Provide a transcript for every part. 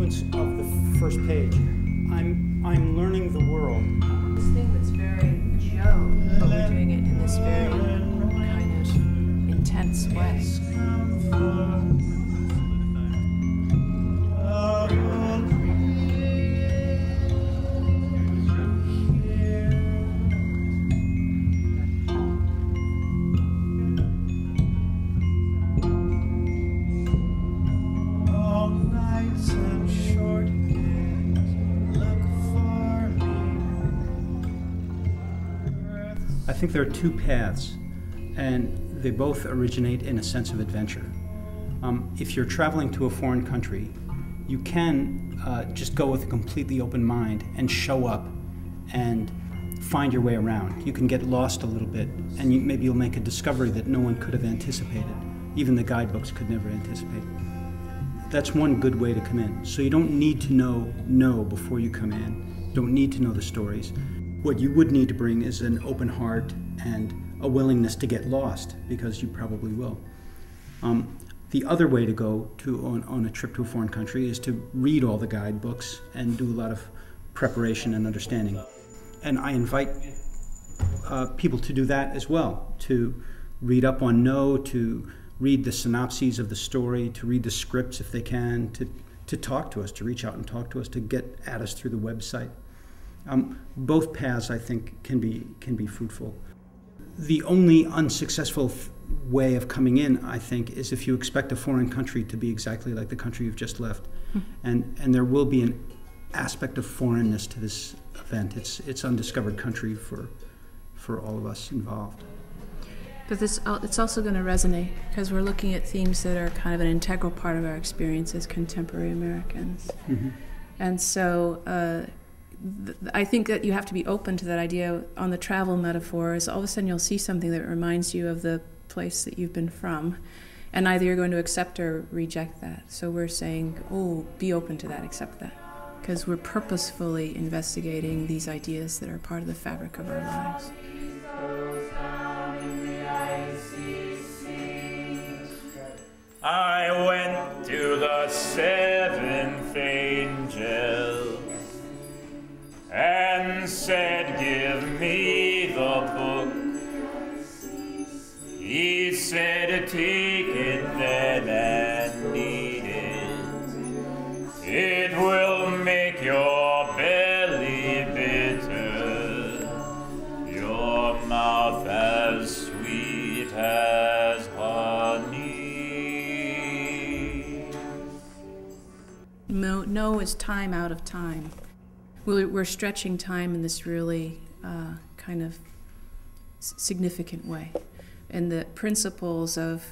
sequence of the first page. I'm learning the world. This thing that's very Joe, but we're doing it in this very kind of intense way. I think there are two paths, and they both originate in a sense of adventure. If you're traveling to a foreign country, you can just go with a completely open mind and show up and find your way around. You can get lost a little bit, and maybe you'll make a discovery that no one could have anticipated. Even the guidebooks could never anticipate. That's one good way to come in. So you don't need to know before you come in. You don't need to know the stories. What you would need to bring is an open heart and a willingness to get lost, because you probably will. The other way to go on a trip to a foreign country is to read all the guidebooks and do a lot of preparation and understanding. And I invite people to do that as well, to read up on to read the synopses of the story, to read the scripts if they can, to talk to us, to reach out and talk to us, to get at us through the website. Both paths, I think, can be fruitful. The only unsuccessful way of coming in, I think, is if you expect a foreign country to be exactly like the country you've just left. And there will be an aspect of foreignness to this event. It's undiscovered country for all of us involved. But it's also going to resonate, because we're looking at themes that are kind of an integral part of our experience as contemporary Americans. Mm-hmm. And so I think that you have to be open to that idea. On the travel metaphor, is all of a sudden you'll see something that reminds you of the place that you've been from, and either you're going to accept or reject that. So we're saying, oh, be open to that, accept that, because we're purposefully investigating these ideas that are part of the fabric of our lives. I went to the seventh angel and said, give me the book. He said, take it then and eat it. It will make your belly bitter, your mouth as sweet as honey. No is time out of time. We're stretching time in this really kind of significant way. And the principles of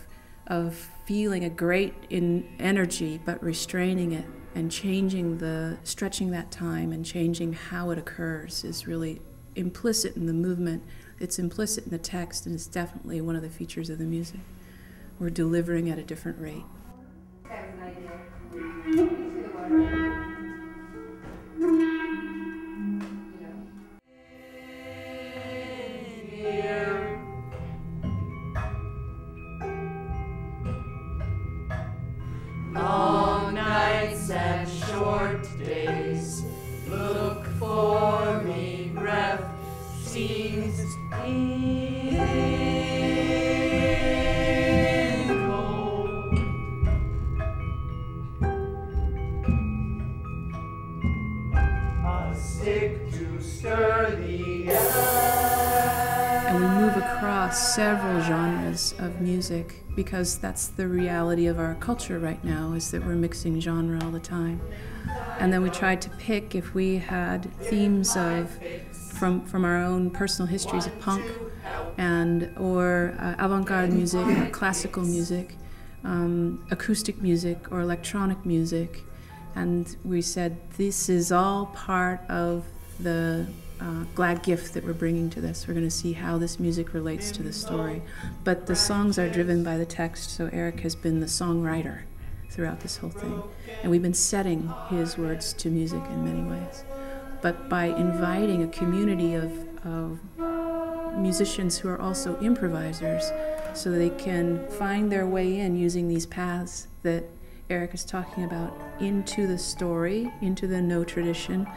feeling a great energy but restraining it and stretching that time and changing how it occurs is really implicit in the movement. It's implicit in the text, and it's definitely one of the features of the music. We're delivering at a different rate. Long nights and short days, look for me, breath seems a stick to stir the air. And we move across several genres of music, because that's the reality of our culture right now, is that we're mixing genre all the time. And then we tried to pick, if we had themes from our own personal histories of punk or avant-garde music or classical music, acoustic music or electronic music. And we said, this is all part of the glad gift that we're bringing to this. We're going to see how this music relates to the story. But the songs are driven by the text, so Eric has been the songwriter throughout this whole thing. And we've been setting his words to music in many ways. But by inviting a community of musicians who are also improvisers, so they can find their way in using these paths that Eric is talking about, into the story, into the no tradition,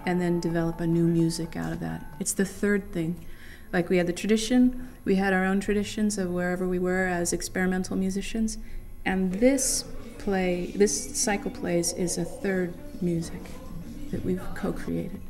and then develop a new music out of that. It's the third thing. Like we had the tradition, we had our own traditions of wherever we were as experimental musicians, and this play, this cycle plays, is a third music that we've co-created.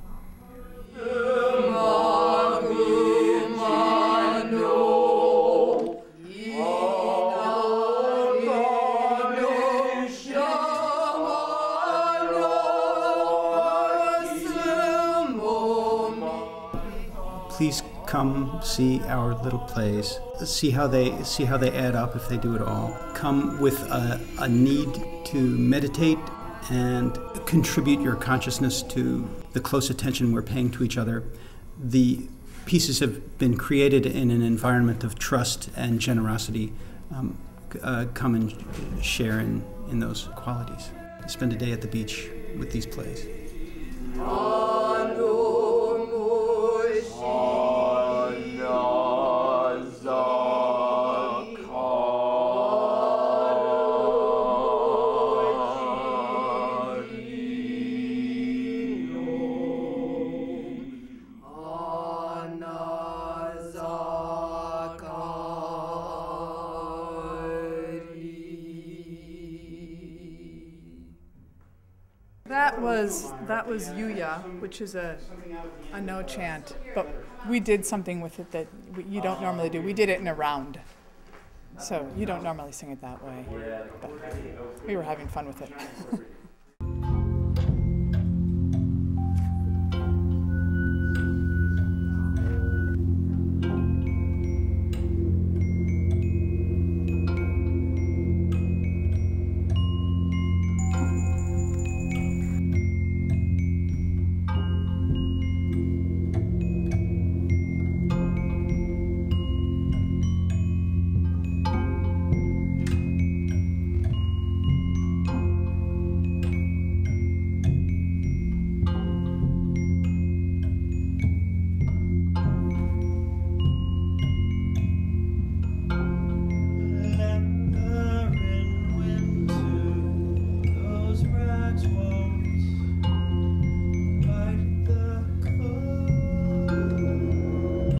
Please come see our little plays. See how they add up, if they do at all. Come with a need to meditate and contribute your consciousness to the close attention we're paying to each other. The pieces have been created in an environment of trust and generosity. Come and share in those qualities. Spend a day at the beach with these plays. That was Yuya, which is a no chant, but we did something with it that you don't normally do. We did it in a round, so you don't normally sing it that way, but we were having fun with it.